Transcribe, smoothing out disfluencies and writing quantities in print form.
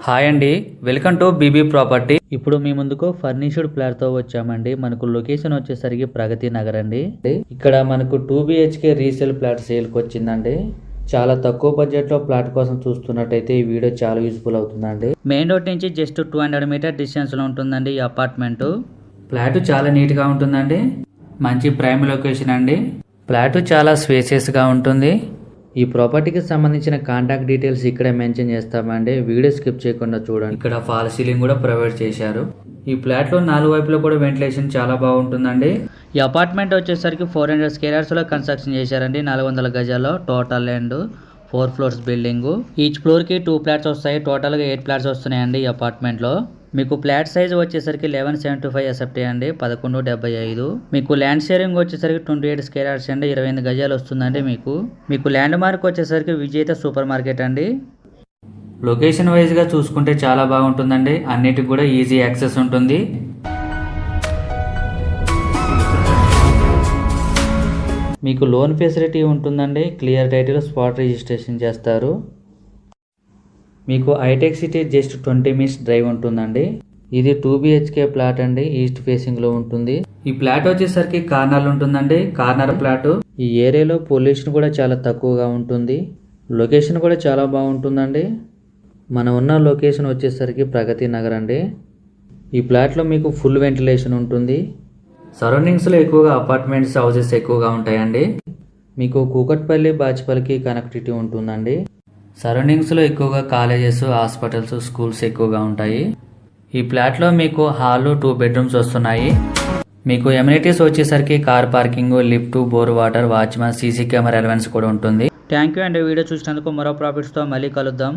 Hi అండి, welcome to BB property. ఇప్పుడు మీ ముందుకు ఫర్నిష్డ్ ఫ్లాట్ తో వచ్చామండి. మనకు లొకేషన్ వచ్చేసరికి ప్రగతి నగర్ అండి. ఇక్కడ మనకు 2 BHK రీసేల్ ఫ్లాట్ సేల్ కి వచ్చిందండి. చాలా తక్కువ బడ్జెట్ లో ఫ్లాట్ కోసం చూస్తున్నట్టయితే ఈ వీడియో చాలా యూస్ఫుల్ అవుతుందండి. మెయిన్ రోడ్ నుంచి జస్ట్ 200 మీటర్ డిస్టెన్స్ లో ఉంటుందండి ఈ అపార్ట్మెంట్. ఫ్లాట్ చాలా నీట్ గా ఉంటుందండి. మంచి ప్రైమ్ లొకేషన్ అండి. ఫ్లాట్ చాలా స్పేసియస్ గా ఉంటుంది. ఈ ప్రాపర్టీకి సంబంధించిన కాంటాక్ట్ డీటెయిల్స్ ఇక్కడే మెన్షన్ చేస్తామండి. వీడియో స్కిప్ చేయకుండా చూడండి. ఇక్కడ ఫాల్ సీలింగ్ కూడా ప్రొవైడ్ చేశారు. ఈ ఫ్లాట్ లో 4 వైపులో కూడా వెంటిలేషన్ చాలా బాగుంటుందండి. ఈ అపార్ట్మెంట్ వచ్చేసరికి 400 స్క్వేర్ యార్డ్స్ లో కన్స్ట్రక్షన్ చేశారండి. 400 గజాల్లో total land, 4 floors building. Each floor కి 2 ఫ్లాట్స్ వస్తాయి. టోటల్ గా 8 ఫ్లాట్స్ వస్తున్నాయండి ఈ అపార్ట్మెంట్ లో. మీకు ఫ్లాట్ సైజ్ వచ్చేసరికి 1175 ఎస్ఎఫ్టీ అండి, 1175. మీకు ల్యాండ్ షేరింగ్ వచ్చేసరికి 28 స్క్వేర్ యార్డ్స్ అండి, 28 గజాలు వస్తుందండి. మీకు ల్యాండ్ మార్క్ వచ్చేసరికి విజేత సూపర్ మార్కెట్ అండి. లొకేషన్ వైజ్ గా చూసుకుంటే చాలా బాగుంటుందండి. అన్నిటికి కూడా ఈజీ యాక్సెస్ ఉంటుంది. మీకు లోన్ ఫెసిలిటీ ఉంటుందండి. క్లియర్ టైటిల్, స్పాట్ రిజిస్ట్రేషన్ చేస్తారు. మీకు hitech city just 20 minutes drive ఉంటుందండి. ఇది 2 BHK ఫ్లాట్ అండి, ఈస్ట్ ఫేసింగ్ లో ఉంటుంది. ఈ ఫ్లాట్ వచ్చేసరికి కార్నర్ ఉంటుందండి, కార్నర్ ఫ్లాట్. ఈ ఏరియాలో పొల్యూషన్ కూడా చాలా తక్కువగా ఉంటుంది. లొకేషన్ కూడా చాలా బాగుంటుందండి. మనం ఉన్న లొకేషన్ వచ్చేసరికి ప్రగతి నగర్ అండి. ఈ ఫ్లాట్లో మీకు ఫుల్ వెంటిలేషన్ ఉంటుంది. సరౌండింగ్స్ లో ఎక్కువగా అపార్ట్మెంట్స్, హౌసెస్ ఎక్కువగా ఉంటాయండి. మీకు కూకట్పల్లి, బాచిపల్లికి కనెక్టివిటీ ఉంటుందండి. సరౌండింగ్స్ లో ఎక్కువగా కాలేజెస్, హాస్పిటల్స్, స్కూల్స్ ఎక్కువగా ఉంటాయి. ఈ ఫ్లాట్ లో మీకు హాల్, 2 బెడ్రూమ్స్ వస్తున్నాయి. మీకు ఎమ్యూనిటీస్ వచ్చేసరికి car parking, lift, bore water, watchman, CC camera ఎలవెన్స్ కూడా ఉంటుంది. థ్యాంక్ యూ అండి. వీడియో చూసినందుకు. మరో ప్రాఫిట్స్ తో మళ్ళీ కలుద్దాం.